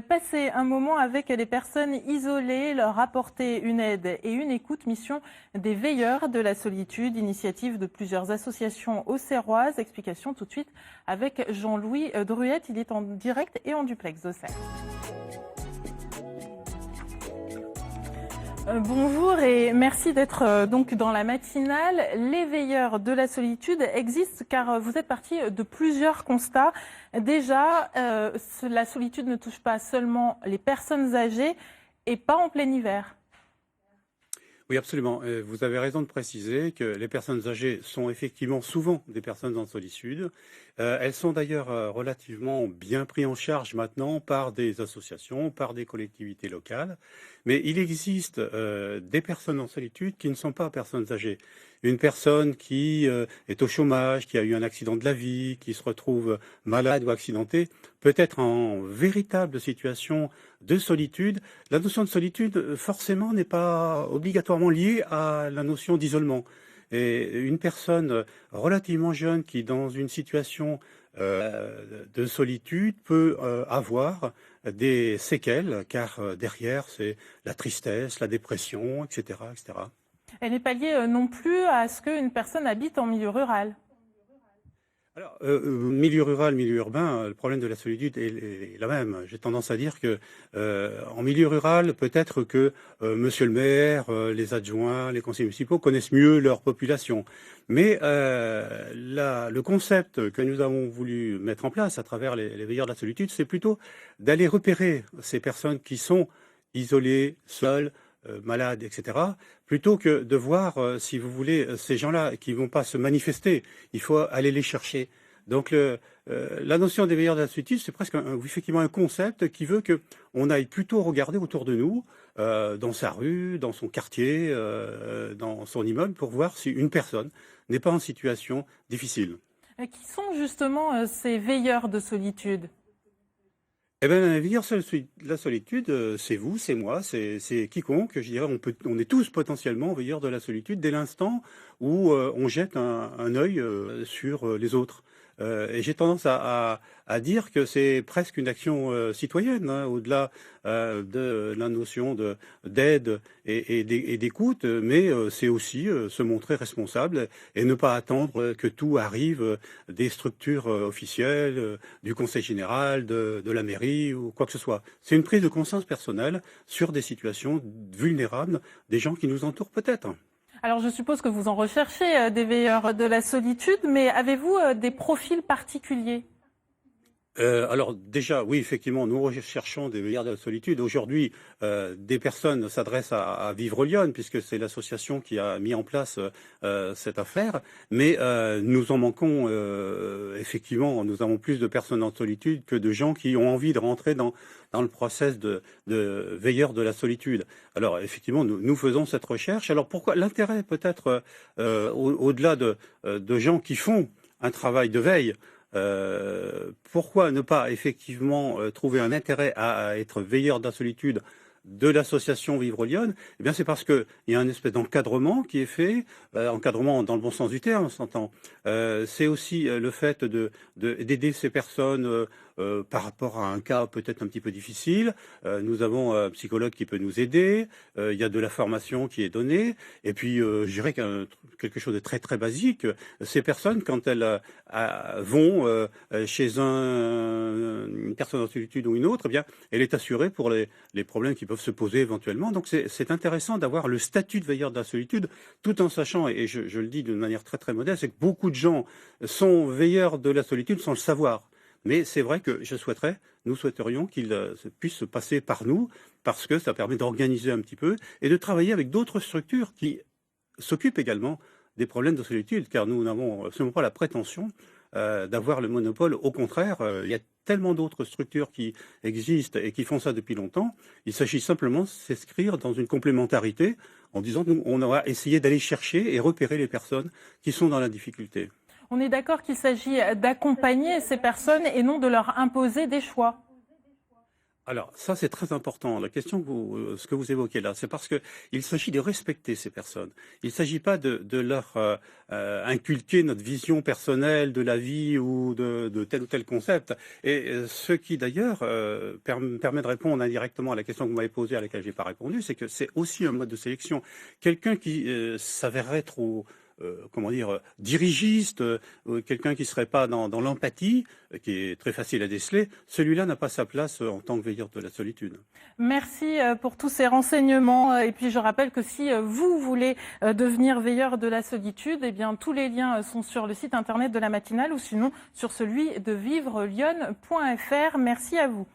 Passer un moment avec les personnes isolées, leur apporter une aide et une écoute, mission des Veilleurs de la Solitude, initiative de plusieurs associations auxerroises. Explication tout de suite avec Jean-Louis Druette. Il est en direct et en duplex d'Auxerre. Bonjour et merci d'être donc dans la matinale. Les Veilleurs de la Solitude existent car vous êtes partis de plusieurs constats. Déjà, la solitude ne touche pas seulement les personnes âgées et pas en plein hiver. Oui, absolument. Vous avez raison de préciser que les personnes âgées sont effectivement souvent des personnes en solitude. Elles sont d'ailleurs relativement bien prises en charge maintenant par des associations, par des collectivités locales. Mais il existe des personnes en solitude qui ne sont pas personnes âgées. Une personne qui est au chômage, qui a eu un accident de la vie, qui se retrouve malade ou accidentée, peut être en véritable situation de solitude. La notion de solitude, forcément, n'est pas obligatoirement liée à la notion d'isolement. Et une personne relativement jeune qui, dans une situation de solitude, peut avoir des séquelles, car derrière, c'est la tristesse, la dépression, etc., etc. Elle n'est pas liée non plus à ce qu'une personne habite en milieu rural. Alors, milieu rural, milieu urbain, le problème de la solitude est la même. J'ai tendance à dire que en milieu rural, peut-être que monsieur le maire, les adjoints, les conseillers municipaux connaissent mieux leur population. Mais le concept que nous avons voulu mettre en place à travers les veilleurs de la solitude, c'est plutôt d'aller repérer ces personnes qui sont isolées, seules, malades, etc., plutôt que de voir, si vous voulez, ces gens-là qui ne vont pas se manifester. Il faut aller les chercher. Donc la notion des veilleurs de la solitude, c'est presque effectivement un concept qui veut qu'on aille plutôt regarder autour de nous, dans sa rue, dans son quartier, dans son immeuble, pour voir si une personne n'est pas en situation difficile. Qui sont justement ces veilleurs de solitude? Eh bien, la veilleur la solitude, c'est vous, c'est moi, c'est quiconque. Je dirais, on est tous potentiellement veilleurs de la solitude dès l'instant où on jette un œil sur les autres. Et j'ai tendance à dire que c'est presque une action citoyenne, hein, au-delà de la notion d'aide et d'écoute, mais c'est aussi se montrer responsable et ne pas attendre que tout arrive des structures officielles, du Conseil général, de la mairie ou quoi que ce soit. C'est une prise de conscience personnelle sur des situations vulnérables des gens qui nous entourent peut-être. Alors je suppose que vous en recherchez des veilleurs de la solitude, mais avez-vous des profils particuliers? Alors déjà, oui, effectivement, nous recherchons des veilleurs de la solitude. Aujourd'hui, des personnes s'adressent à Vivre Lyon, puisque c'est l'association qui a mis en place cette affaire. Mais nous en manquons, effectivement, nous avons plus de personnes en solitude que de gens qui ont envie de rentrer dans le process de veilleurs de la solitude. Alors effectivement, nous faisons cette recherche. Alors pourquoi l'intérêt peut-être, au-delà de gens qui font un travail de veille, pourquoi ne pas effectivement trouver un intérêt à être veilleur de la solitude de l'association Vivre Lyon? Eh bien, c'est parce qu'il y a un espèce d'encadrement qui est fait, encadrement dans le bon sens du terme, on s'entend. C'est aussi le fait d'aider ces personnes par rapport à un cas peut-être un petit peu difficile. Nous avons un psychologue qui peut nous aider, il y a de la formation qui est donnée, et puis je dirais quelque chose de très très basique, ces personnes, quand elles vont chez une personne en solitude ou une autre, eh bien, elle est assurée pour les problèmes qui peuvent se poser éventuellement. Donc c'est intéressant d'avoir le statut de veilleur de la solitude, tout en sachant, et je le dis d'une manière très très modeste, c'est que beaucoup de gens sont veilleurs de la solitude sans le savoir. Mais c'est vrai que nous souhaiterions qu'ils puissent se passer par nous, parce que ça permet d'organiser un petit peu et de travailler avec d'autres structures qui s'occupent également des problèmes de solitude, car nous n'avons absolument pas la prétention d'avoir le monopole. Au contraire, il y a tellement d'autres structures qui existent et qui font ça depuis longtemps. Il s'agit simplement de s'inscrire dans une complémentarité en disant que nous, on va essayer d'aller chercher et repérer les personnes qui sont dans la difficulté. On est d'accord qu'il s'agit d'accompagner ces personnes et non de leur imposer des choix. Alors ça, c'est très important. La question ce que vous évoquez là, c'est parce que il s'agit de respecter ces personnes. Il ne s'agit pas de leur inculquer notre vision personnelle de la vie ou de tel ou tel concept. Et ce qui d'ailleurs permet de répondre indirectement à la question que vous m'avez posée, à laquelle j'ai pas répondu, c'est que c'est aussi un mode de sélection. Quelqu'un qui s'avérerait trop comment dire, dirigiste, quelqu'un qui serait pas dans l'empathie, qui est très facile à déceler, celui-là n'a pas sa place en tant que veilleur de la solitude. Merci pour tous ces renseignements. Et puis je rappelle que si vous voulez devenir veilleur de la solitude, eh bien tous les liens sont sur le site internet de la matinale ou sinon sur celui de vivrelyonne.fr. Merci à vous.